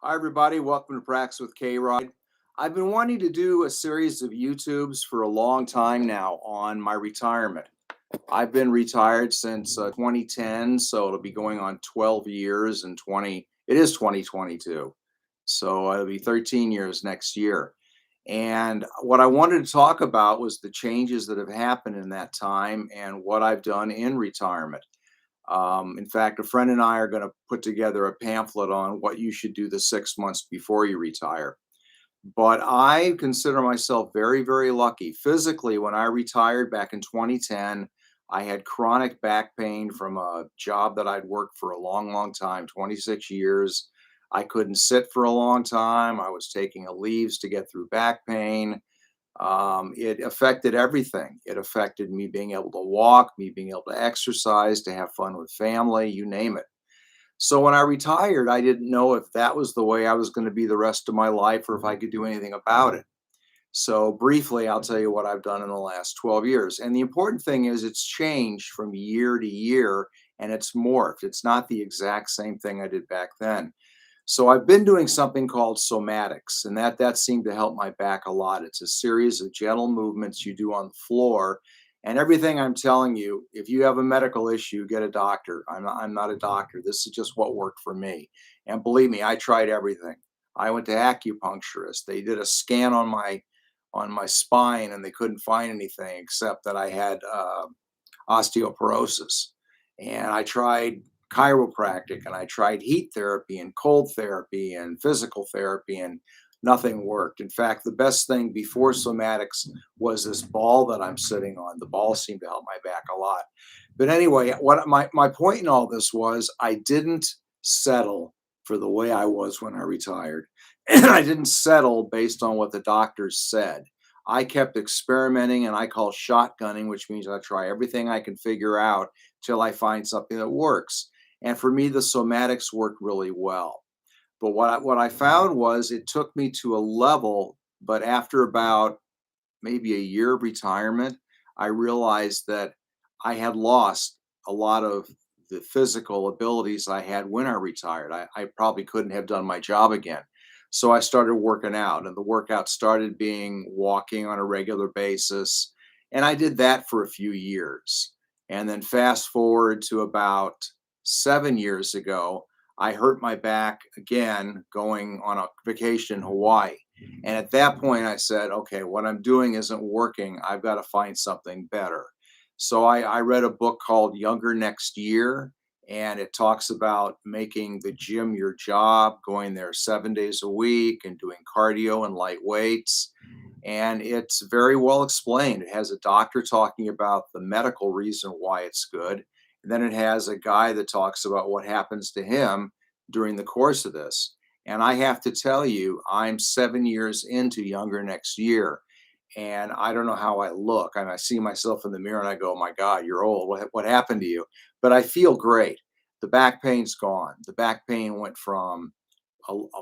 Hi, everybody. Welcome to Practice with Kride. I've been wanting to do a series of YouTubes for a long time now on my retirement. I've been retired since 2010, so it'll be going on 12 years and 20. It is 2022, so it'll be 13 years next year. And what I wanted to talk about was the changes that have happened in that time and what I've done in retirement. In fact, a friend and I are going to put together a pamphlet on what you should do the 6 months before you retire. But I consider myself very, very lucky. Physically, when I retired back in 2010, I had chronic back pain from a job that I'd worked for a long, long time, 26 years. I couldn't sit for a long time. I was taking a leaves to get through back pain. It affected everything. It affected me being able to walk, me being able to exercise, to have fun with family, you name it. So when I retired, I didn't know if that was the way I was going to be the rest of my life or if I could do anything about it. So briefly, I'll tell you what I've done in the last 12 years. And the important thing is it's changed from year to year and it's morphed. It's not the exact same thing I did back then. So I've been doing something called somatics, and that seemed to help my back a lot. It's a series of gentle movements you do on the floor. And everything I'm telling you, if you have a medical issue, get a doctor. I'm not a doctor. This is just what worked for me. And believe me, I tried everything. I went to acupuncturists. They did a scan on my spine and they couldn't find anything except that I had osteoporosis. And I tried chiropractic and I tried heat therapy and cold therapy and physical therapy, and nothing worked. In fact, the best thing before somatics was this ball that I'm sitting on. The ball seemed to help my back a lot. But anyway, what my point in all this was I didn't settle for the way I was when I retired. And I didn't settle based on what the doctors said. I kept experimenting and I call shotgunning, which means I try everything I can figure out till I find something that works. And for me, the somatics worked really well. But what I found was it took me to a level, but after about maybe a year of retirement, I realized that I had lost a lot of the physical abilities I had when I retired. I probably couldn't have done my job again. So I started working out, and the workout started being walking on a regular basis. And I did that for a few years. And then fast forward to about 7 years ago, I hurt my back again going on a vacation in Hawaii. And at that point, I said, okay, what I'm doing isn't working. I've got to find something better. So I read a book called Younger Next Year, and it talks about making the gym your job, going there 7 days a week and doing cardio and light weights. And it's very well explained. It has a doctor talking about the medical reason why it's good. And then it has a guy that talks about what happens to him during the course of this. And I have to tell you, I'm 7 years into Younger Next Year, and I don't know how I look. And I see myself in the mirror and I go, my God, you're old. What happened to you? But I feel great. The back pain's gone. The back pain went from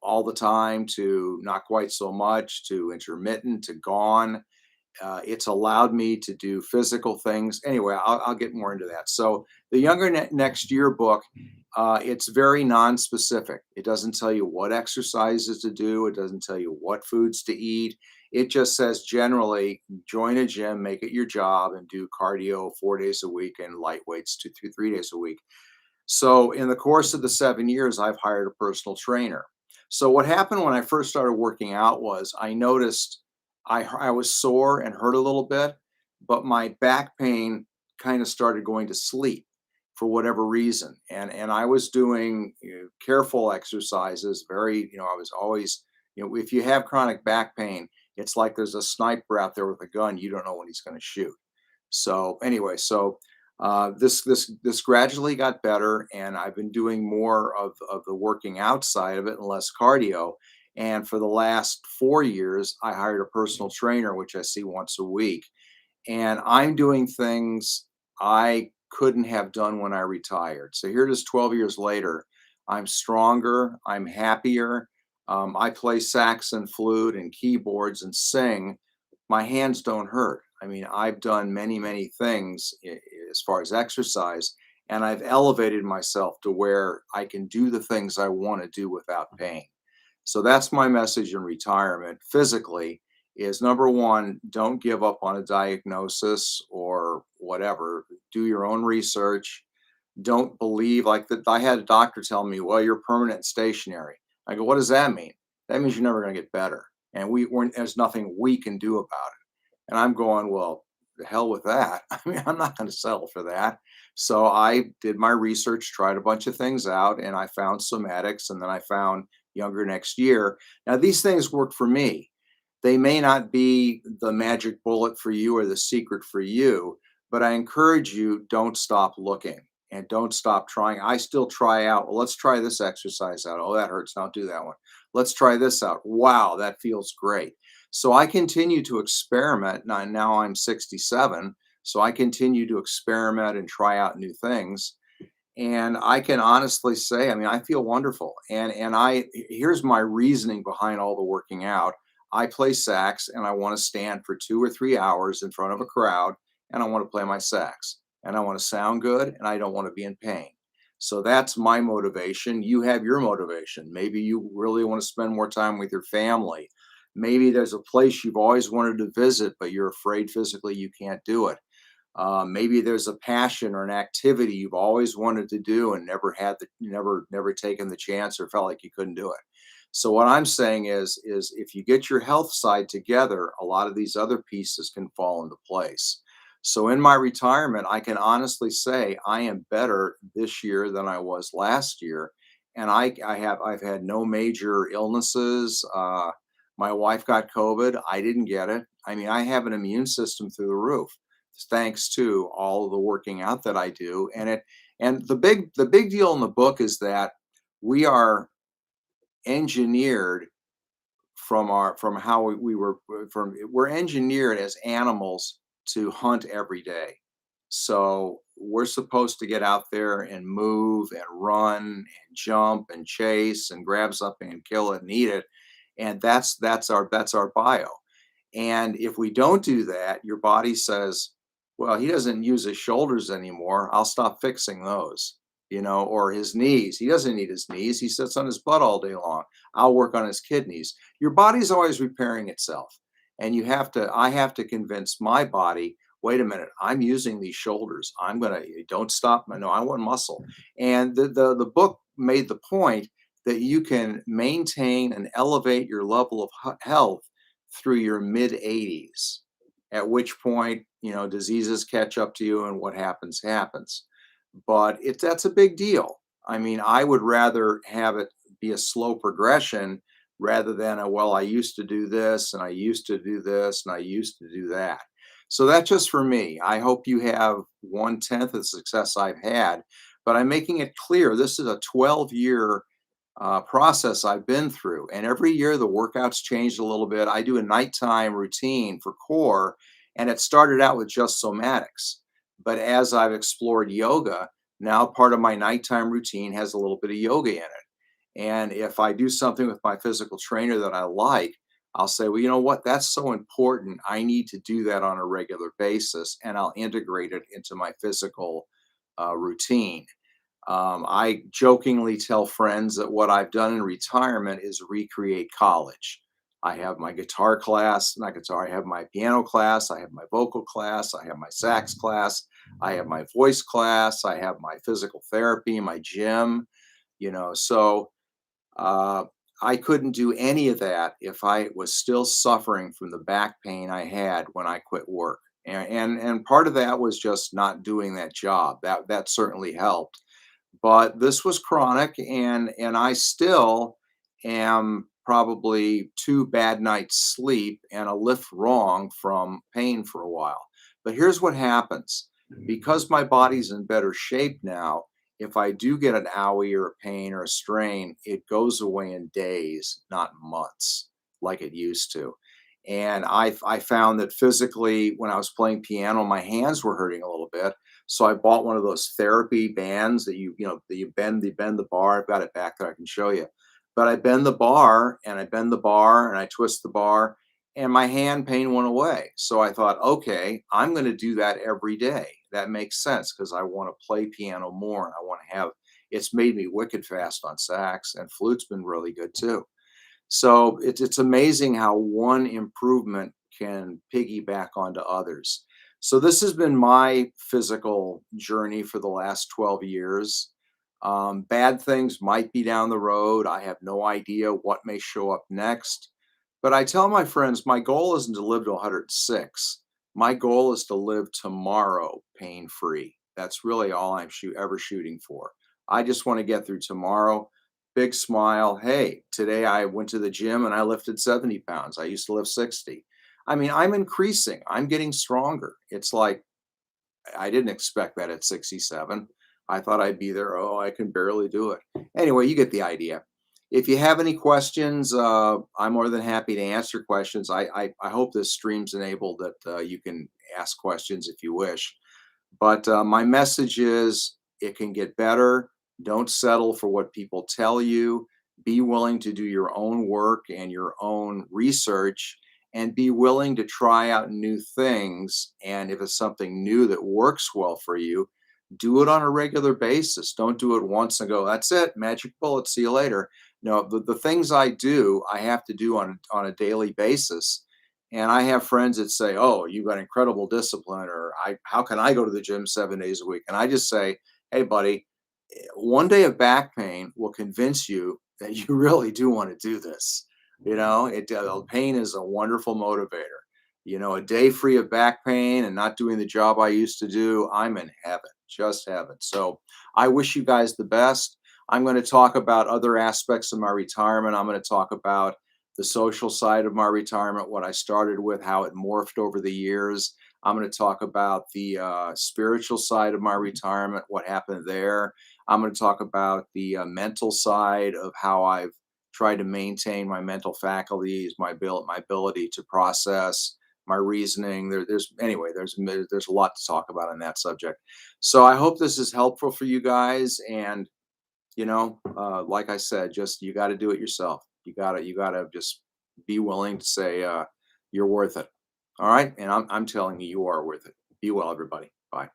all the time to not quite so much to intermittent to gone. It's allowed me to do physical things. Anyway, I'll get more into that. So the Next Year book, it's very non-specific. It doesn't tell you what exercises to do. It doesn't tell you what foods to eat. It just says generally join a gym, make it your job, and do cardio 4 days a week and light weights 3 days a week. So in the course of the 7 years, I've hired a personal trainer. So what happened when I first started working out was I noticed I was sore and hurt a little bit, but my back pain kind of started going to sleep for whatever reason. And I was doing careful exercises, very, I was always, if you have chronic back pain, it's like there's a sniper out there with a gun. You don't know when he's going to shoot. So anyway, this gradually got better, and I've been doing more of the working outside of it and less cardio. And for the last 4 years, I hired a personal trainer, which I see once a week. And I'm doing things I couldn't have done when I retired. So here it is 12 years later. I'm stronger, I'm happier. I play sax and flute and keyboards and sing. My hands don't hurt. I mean, I've done many, many things as far as exercise, and I've elevated myself to where I can do the things I want to do without pain. So that's my message in retirement physically is number one, don't give up on a diagnosis or whatever. Do your own research. Don't believe like that. I had a doctor tell me, well, you're permanent and stationary. I go, what does that mean? That means you're never going to get better. And there's nothing we can do about it. And I'm going, well, the hell with that. I mean, I'm not going to settle for that. So I did my research, tried a bunch of things out, and I found somatics, and then I found younger next year. Now, these things work for me. They may not be the magic bullet for you or the secret for you, but I encourage you, don't stop looking and don't stop trying. I still try out. Well, let's try this exercise out. Oh, that hurts. Don't do that one. Let's try this out. Wow, that feels great. So I continue to experiment. Now I'm 67. So I continue to experiment and try out new things. And I can honestly say, I mean, I feel wonderful. Here's my reasoning behind all the working out. I play sax and I want to stand for 2 or 3 hours in front of a crowd and I want to play my sax and I want to sound good and I don't want to be in pain. So that's my motivation. You have your motivation. Maybe you really want to spend more time with your family. Maybe there's a place you've always wanted to visit, but you're afraid physically you can't do it. Maybe there's a passion or an activity you've always wanted to do and never taken the chance or felt like you couldn't do it. So what I'm saying is if you get your health side together, a lot of these other pieces can fall into place. So in my retirement, I can honestly say I am better this year than I was last year, and I've had no major illnesses. My wife got COVID. I didn't get it. I mean, I have an immune system through the roof thanks to all of the working out that I do. And the big deal in the book is that we are engineered from how we were from we're engineered as animals to hunt every day. So we're supposed to get out there and move and run and jump and chase and grab something and kill it and eat it. And that's our bio. And if we don't do that, your body says, well, he doesn't use his shoulders anymore. I'll stop fixing those, or his knees. He doesn't need his knees. He sits on his butt all day long. I'll work on his kidneys. Your body's always repairing itself. And I have to convince my body, wait a minute, I'm using these shoulders. Don't stop. No, I want muscle. And the book made the point that you can maintain and elevate your level of health through your mid 80s, at which point, diseases catch up to you and what happens. But that's a big deal. I mean, I would rather have it be a slow progression rather than well, I used to do this and I used to do this and I used to do that. So that's just for me. I hope you have 1/10 of the success I've had, but I'm making it clear this is a 12-year process I've been through. And every year the workouts changed a little bit. I do a nighttime routine for core, and it started out with just somatics. But as I've explored yoga, now part of my nighttime routine has a little bit of yoga in it. And if I do something with my physical trainer that I like, I'll say, well, you know what? That's so important. I need to do that on a regular basis, and I'll integrate it into my physical routine. I jokingly tell friends that what I've done in retirement is recreate college. I have my guitar class, not guitar, I have my piano class, I have my vocal class, I have my sax class, I have my voice class, I have my physical therapy, my gym, so uh, I couldn't do any of that if I was still suffering from the back pain I had when I quit work. And part of that was just not doing that job. That certainly helped, but this was chronic, and I still am probably 2 bad nights sleep and a lift wrong from pain for a while. But here's what happens: because my body's in better shape now, if I do get an owie or a pain or a strain, it goes away in days, not months like it used to. And I found that physically, when I was playing piano, my hands were hurting a little bit. So I bought one of those therapy bands that you bend the bar. I've got it back there. I can show you. But I bend the bar and I bend the bar and I twist the bar and my hand pain went away. So I thought, okay, I'm going to do that every day. That makes sense because I want to play piano more and I want to have it's made me wicked fast on sax, and flute's been really good too. So it's amazing how one improvement can piggyback onto others. So this has been my physical journey for the last 12 years. Bad things might be down the road. I have no idea what may show up next. But I tell my friends, my goal isn't to live to 106. My goal is to live tomorrow pain free. That's really all I'm ever shooting for. I just want to get through tomorrow. Big smile. Hey, today I went to the gym and I lifted 70 pounds. I used to lift 60. I mean, I'm increasing, I'm getting stronger. It's like, I didn't expect that at 67. I thought I'd be there. Oh, I can barely do it. Anyway, you get the idea. If you have any questions, I'm more than happy to answer questions. I hope this stream's enabled that you can ask questions if you wish. But my message is it can get better. Don't settle for what people tell you. Be willing to do your own work and your own research and be willing to try out new things. And if it's something new that works well for you, do it on a regular basis. Don't do it once and go, that's it, magic bullet, see you later. No, the things I do, I have to do on a daily basis. And I have friends that say, "Oh, you've got incredible discipline," or how can I go to the gym 7 days a week?" And I just say, "Hey, buddy, one day of back pain will convince you that you really do want to do this. Pain is a wonderful motivator. A day free of back pain and not doing the job I used to do, I'm in heaven, just heaven. So I wish you guys the best. I'm going to talk about other aspects of my retirement. I'm going to talk about the social side of my retirement, what I started with, how it morphed over the years. I'm going to talk about the spiritual side of my retirement, what happened there. I'm going to talk about the mental side of how I've tried to maintain my mental faculties, my ability to process, my reasoning. There's a lot to talk about on that subject. So I hope this is helpful for you guys. And like I said, just you got to do it yourself. You gotta just be willing to say you're worth it. All right, and I'm telling you, you are worth it. Be well, everybody. Bye.